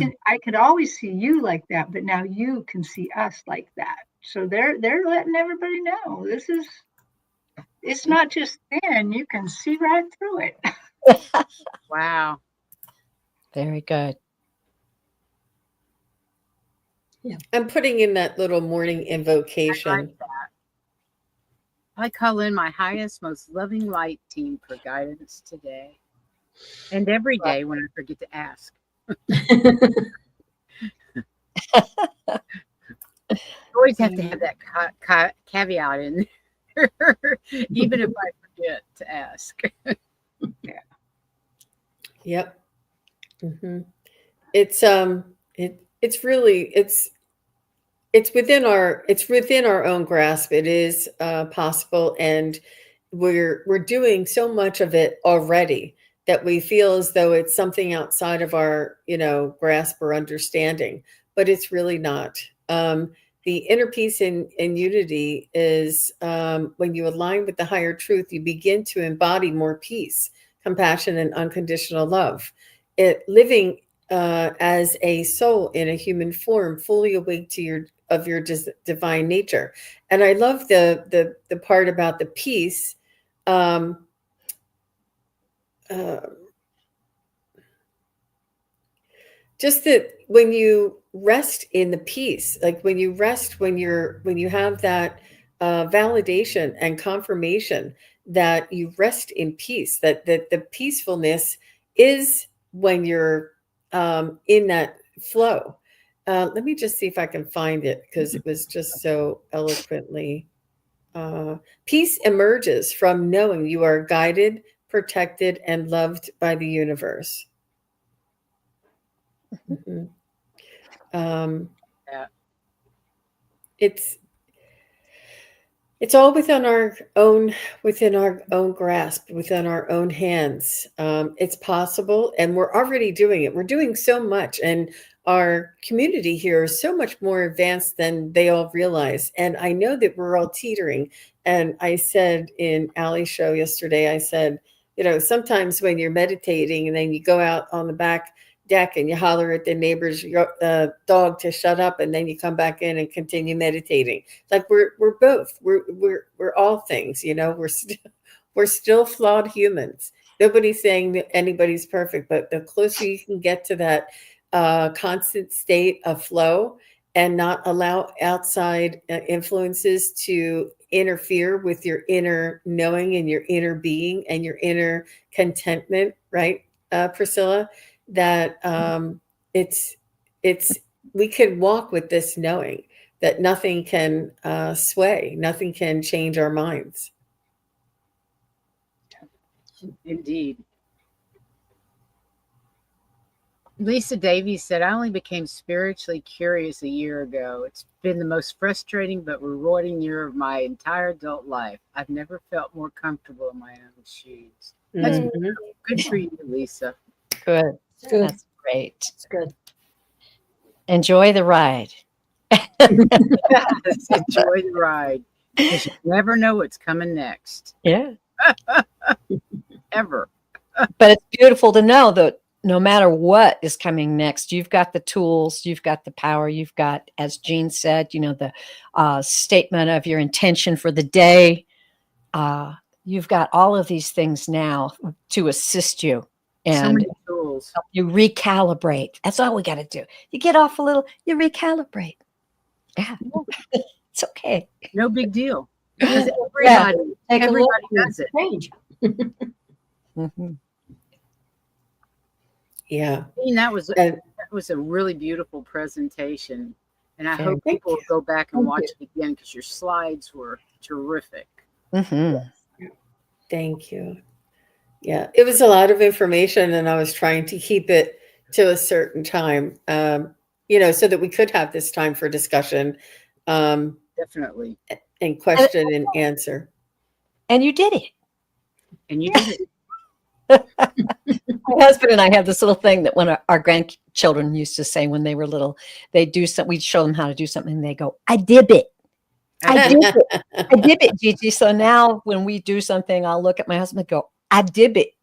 [SPEAKER 3] could always see you like that, but now you can see us like that. So they're letting everybody know it's not just thin, you can see right through it.
[SPEAKER 2] Wow.
[SPEAKER 5] Very good.
[SPEAKER 1] I'm putting in that little morning invocation.
[SPEAKER 2] I call in my highest, most loving light team for guidance today and every day when I forget to ask. Always have to have that caveat in there, even if I forget to ask.
[SPEAKER 1] Yep. Hmm. It's really it's within our own grasp. It is possible, and we're doing so much of it already that we feel as though it's something outside of our grasp or understanding, but it's really not. The inner peace and unity is when you align with the higher truth, you begin to embody more peace, compassion, and unconditional love. It living as a soul in a human form, fully awake to your divine nature. And I love the part about the peace. Um, uh, just that when you rest in the peace, like when you rest, when you have that validation and confirmation that you rest in peace, that the peacefulness is when you're in that flow. Let me just see if I can find it, because it was just so eloquently. Peace emerges from knowing you are guided, protected, and loved by the universe. Mhm.
[SPEAKER 2] Yeah.
[SPEAKER 1] It's all within our own grasp, within our own hands. It's possible, and we're already doing it. We're doing so much, and our community here is so much more advanced than they all realize. And I know that we're all teetering. And I said in Ali's show yesterday, I said, sometimes when you're meditating and then you go out on the back deck and you holler at the neighbor's dog to shut up, and then you come back in and continue meditating. Like we're both we're all things. We're still flawed humans. Nobody's saying that anybody's perfect, but the closer you can get to that constant state of flow and not allow outside influences to interfere with your inner knowing and your inner being and your inner contentment, right, Priscilla? That it's we can walk with this knowing that nothing can sway, nothing can change our minds.
[SPEAKER 2] Indeed. Lisa Davies said, I only became spiritually curious a year ago. It's been the most frustrating but rewarding year of my entire adult life. I've never felt more comfortable in my own shoes. That's
[SPEAKER 1] Mhm.
[SPEAKER 2] good for you, Lisa.
[SPEAKER 5] Good.
[SPEAKER 4] It's good.
[SPEAKER 5] That's great.
[SPEAKER 4] It's good.
[SPEAKER 5] Enjoy the ride.
[SPEAKER 2] Yes, enjoy the ride, because you never know what's coming next.
[SPEAKER 5] Yeah.
[SPEAKER 2] Ever.
[SPEAKER 5] But it's beautiful to know that no matter what is coming next, you've got the tools, you've got the power, you've got, as Jean said, the statement of your intention for the day. You've got all of these things now to assist you
[SPEAKER 2] So
[SPEAKER 5] and
[SPEAKER 2] many tools.
[SPEAKER 5] help you recalibrate. That's all we got to do. You get off a little, you recalibrate. Yeah, it's okay.
[SPEAKER 2] No big deal.
[SPEAKER 4] Yeah.
[SPEAKER 2] Because everybody
[SPEAKER 4] Take a look
[SPEAKER 2] does it.
[SPEAKER 4] change.
[SPEAKER 5] Mhm.
[SPEAKER 1] Yeah.
[SPEAKER 2] I mean, that was
[SPEAKER 1] And
[SPEAKER 2] a really beautiful presentation, and I hope
[SPEAKER 1] Thank
[SPEAKER 2] people will go back and
[SPEAKER 4] Thank
[SPEAKER 2] watch
[SPEAKER 4] you.
[SPEAKER 2] it again, because your slides were terrific.
[SPEAKER 5] Mhm.
[SPEAKER 1] thank you. Yeah, it was a lot of information, and I was trying to keep it to a certain time, so that we could have this time for discussion,
[SPEAKER 2] Definitely.
[SPEAKER 1] and question and answer.
[SPEAKER 5] And you did it.
[SPEAKER 2] And you did it.
[SPEAKER 5] My husband and I have this little thing that when our grandchildren used to say when they were little, we'd show them how to do something, and they go, I did it. I did it. I did it, Gigi. So now when we do something, I'll look at my husband and go, I did it.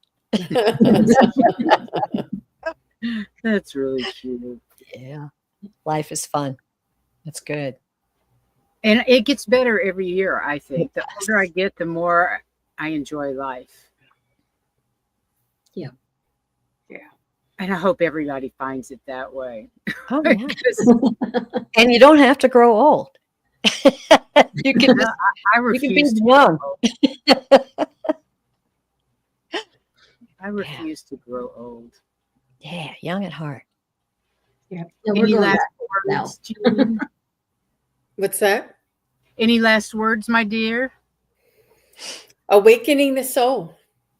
[SPEAKER 2] That's really cute.
[SPEAKER 5] Yeah. Life is fun. That's good.
[SPEAKER 2] And it gets better every year, I think. The
[SPEAKER 5] does.
[SPEAKER 2] older I get, the more I enjoy life.
[SPEAKER 4] Yeah.
[SPEAKER 3] Yeah.
[SPEAKER 2] And I hope everybody finds it that way.
[SPEAKER 5] Oh, yeah.
[SPEAKER 2] Because
[SPEAKER 5] And you don't have to grow old. You can just,
[SPEAKER 2] I
[SPEAKER 5] you can be
[SPEAKER 2] refuse to
[SPEAKER 5] young.
[SPEAKER 2] I refuse to grow old.
[SPEAKER 5] Yeah, young at heart.
[SPEAKER 4] And we're
[SPEAKER 2] Any
[SPEAKER 4] going
[SPEAKER 2] last
[SPEAKER 4] back now.
[SPEAKER 2] words, Jean?
[SPEAKER 1] What's that?
[SPEAKER 2] Any last words, my dear?
[SPEAKER 1] Awakening the soul.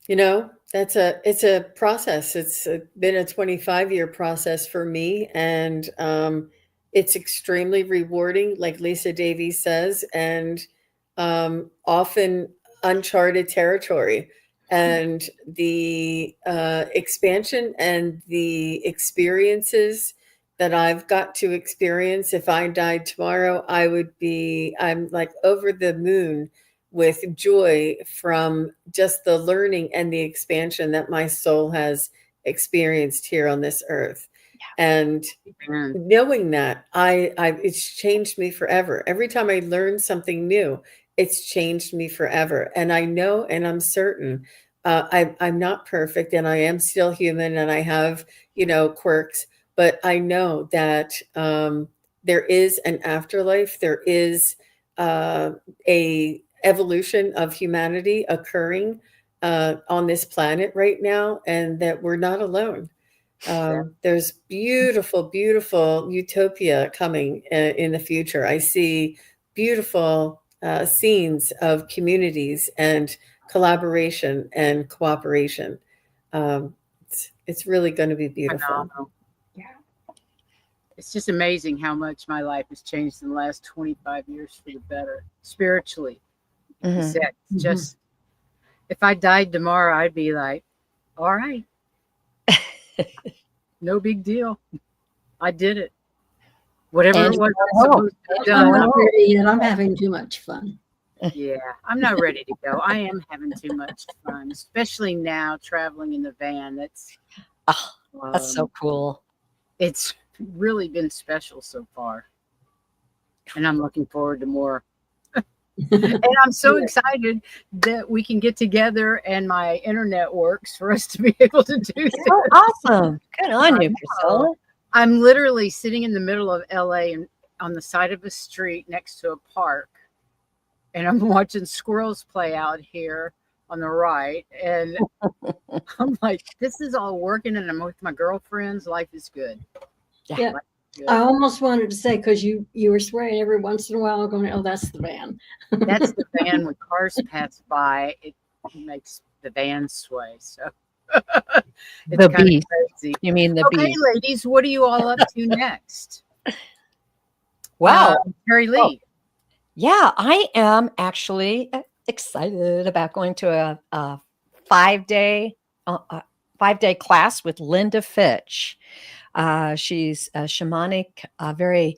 [SPEAKER 1] It's a process. It's been a 25-year process for me, and it's extremely rewarding, like Lisa Davies says, and often uncharted territory. And the expansion and the experiences that I've got to experience, if I died tomorrow, I'm like over the moon with joy from just the learning and the expansion that my soul has experienced here on this earth. And knowing that it's changed me forever. Every time I learn something new, it's changed me forever. And I know, and I'm certain, I'm not perfect, and I am still human, and I have, quirks, but I know that there is an afterlife. There is a evolution of humanity occurring on this planet right now, and that we're not alone. There's beautiful, beautiful utopia coming in the future. I see beautiful scenes of communities and collaboration and cooperation. It's really going to be beautiful.
[SPEAKER 2] Phenomenal. Yeah. It's just amazing how much my life has changed in the last 25 years for the better, spiritually. Just if I died tomorrow, I'd be like, all right, no big deal. I did it. Whatever it was supposed to be done.
[SPEAKER 4] I'm not ready yet. I'm having too much fun.
[SPEAKER 2] Yeah, I'm not ready to go. I am having too much fun, especially now traveling in the van. That's
[SPEAKER 5] so cool.
[SPEAKER 2] It's really been special so far, and I'm looking forward to more. And I'm so excited that we can get together and my internet works for us to be able to do this.
[SPEAKER 5] Oh, awesome. Good on you, Priscilla.
[SPEAKER 2] I'm literally sitting in the middle of LA and on the side of a street next to a park, and I'm watching squirrels play out here on the right. And I'm like, this is all working, and I'm with my girlfriends. Life is good.
[SPEAKER 4] Yeah. I almost wanted to say, because you were swearing every once in a while, going, oh, that's the van.
[SPEAKER 2] That's the van. When cars pass by, it makes the van sway. So it's
[SPEAKER 5] The
[SPEAKER 2] kind
[SPEAKER 5] beast.
[SPEAKER 2] of crazy.
[SPEAKER 5] You mean the
[SPEAKER 2] Okay,
[SPEAKER 5] beast?
[SPEAKER 2] ladies, what are you all up to next?
[SPEAKER 5] Wow.
[SPEAKER 2] Terry Lee.
[SPEAKER 5] Yeah, I am actually excited about going to a 5-day class with Linda Fitch. She's a shamanic, very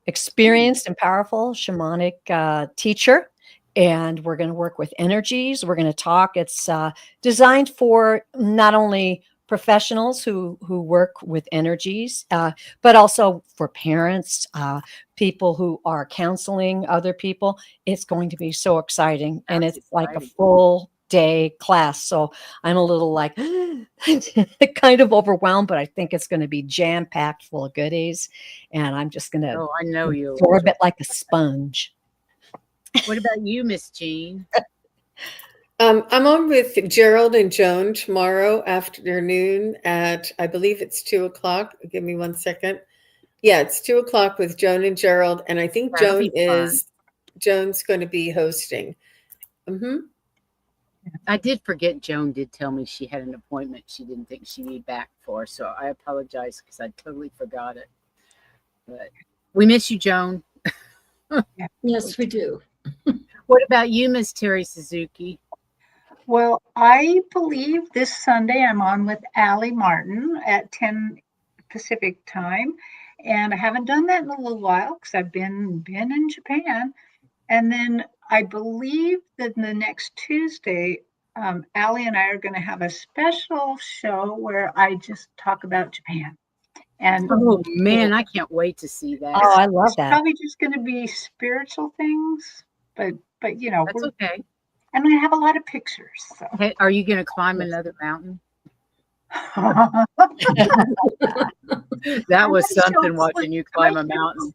[SPEAKER 5] experienced and powerful shamanic teacher. And we're going to work with energies. We're going to talk. It's designed for not only professionals who work with energies, but also for parents, people who are counseling other people. It's going to be so exciting. And it's like a full day class. So I'm a little like kind of overwhelmed, but I think it's going to be jam packed full of goodies. And I'm just going to
[SPEAKER 2] I know you
[SPEAKER 5] absorb it like a sponge.
[SPEAKER 2] What about you, Miss Jean?
[SPEAKER 1] I'm on with Gerald and Joan tomorrow afternoon at, I believe it's 2:00. Give me 1 second. Yeah, it's 2:00 with Joan and Gerald. And I think Joan's going to be hosting.
[SPEAKER 2] I did forget Joan did tell me she had an appointment she didn't think she'd be back for. So I apologize because I totally forgot it. But we miss you, Joan.
[SPEAKER 4] Yes, we do.
[SPEAKER 2] What about you, Miss Terry Suzuki?
[SPEAKER 3] Well, I believe this Sunday I'm on with Allie Martin at 10 Pacific time. And I haven't done that in a little while because I've been in Japan. And then I believe that the next Tuesday, Allie and I are going to have a special show where I just talk about Japan. And
[SPEAKER 2] oh man, I can't wait to see that.
[SPEAKER 5] Oh, I love that.
[SPEAKER 3] It's probably just going to be spiritual things, but you know,
[SPEAKER 2] that's okay.
[SPEAKER 3] And I have a lot of pictures. So.
[SPEAKER 2] Hey, are you going to climb another mountain? That was something watching you climb a mountain.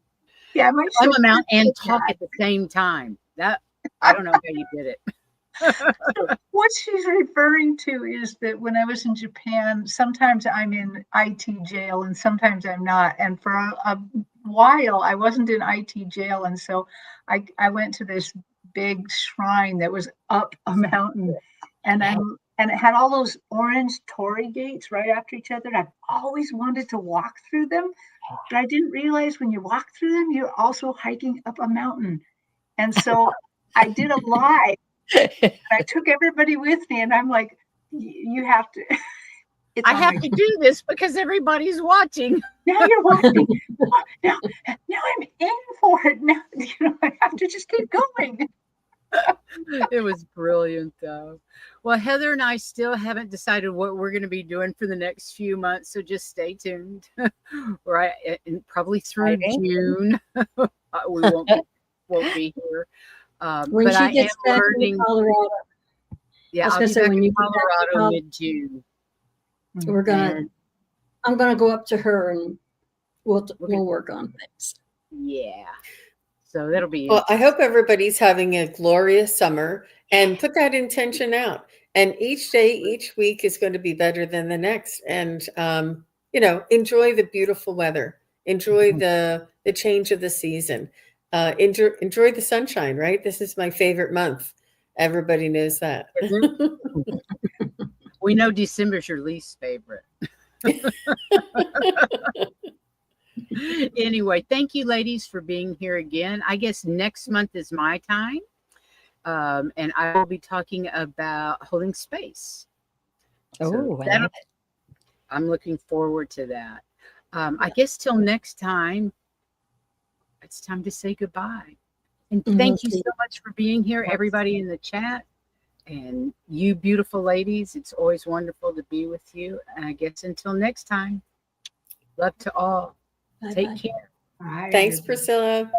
[SPEAKER 3] Yeah,
[SPEAKER 2] climb a mountain and talk at the same time. That I don't know how you did it.
[SPEAKER 3] We're what she's referring to is that when I was in Japan, sometimes I'm in IT jail and sometimes I'm not. And for a while, I wasn't in IT jail. And so I went to this big shrine that was up a mountain. And it had all those orange torii gates right after each other. I've always wanted to walk through them, but I didn't realize when you walk through them, you're also hiking up a mountain. And so I did a live. I took everybody with me, and I'm like, you have to.
[SPEAKER 2] I have to do this because everybody's watching.
[SPEAKER 3] Now you're watching. Now I'm in for it. Now I have to just keep going.
[SPEAKER 2] It was brilliant, though. Well, Heather and I still haven't decided what we're going to be doing for the next few months, so just stay tuned. Right, and probably through June, we won't be here.
[SPEAKER 4] When
[SPEAKER 2] but
[SPEAKER 4] she
[SPEAKER 2] I
[SPEAKER 4] gets
[SPEAKER 2] am
[SPEAKER 4] back
[SPEAKER 2] learning.
[SPEAKER 4] to Colorado,
[SPEAKER 2] Yeah,
[SPEAKER 4] was
[SPEAKER 2] I'll
[SPEAKER 4] gonna
[SPEAKER 2] be
[SPEAKER 4] say,
[SPEAKER 2] back
[SPEAKER 4] when
[SPEAKER 2] in
[SPEAKER 4] you get back to
[SPEAKER 2] Colorado
[SPEAKER 4] Colorado,
[SPEAKER 2] mid-June.
[SPEAKER 4] I'm gonna go up to her and we'll work on things.
[SPEAKER 2] Yeah. So that'll be
[SPEAKER 1] Well, I hope everybody's having a glorious summer, and put that intention out. And each day, each week is going to be better than the next. And enjoy the beautiful weather. Enjoy the change of the season. Enjoy the sunshine. Right? This is my favorite month. Everybody knows that.
[SPEAKER 2] We know December's your least favorite. Anyway, thank you, ladies, for being here again. I guess next month is my time. And I will be talking about holding space.
[SPEAKER 5] Oh,
[SPEAKER 2] I'm looking forward to that. I guess till next time, it's time to say goodbye. And thank you so much for being here, everybody in the chat. And you beautiful ladies, it's always wonderful to be with you. And I guess until next time, love to all.
[SPEAKER 4] Bye-bye.
[SPEAKER 2] Take care.
[SPEAKER 3] Bye.
[SPEAKER 1] Thanks, Priscilla.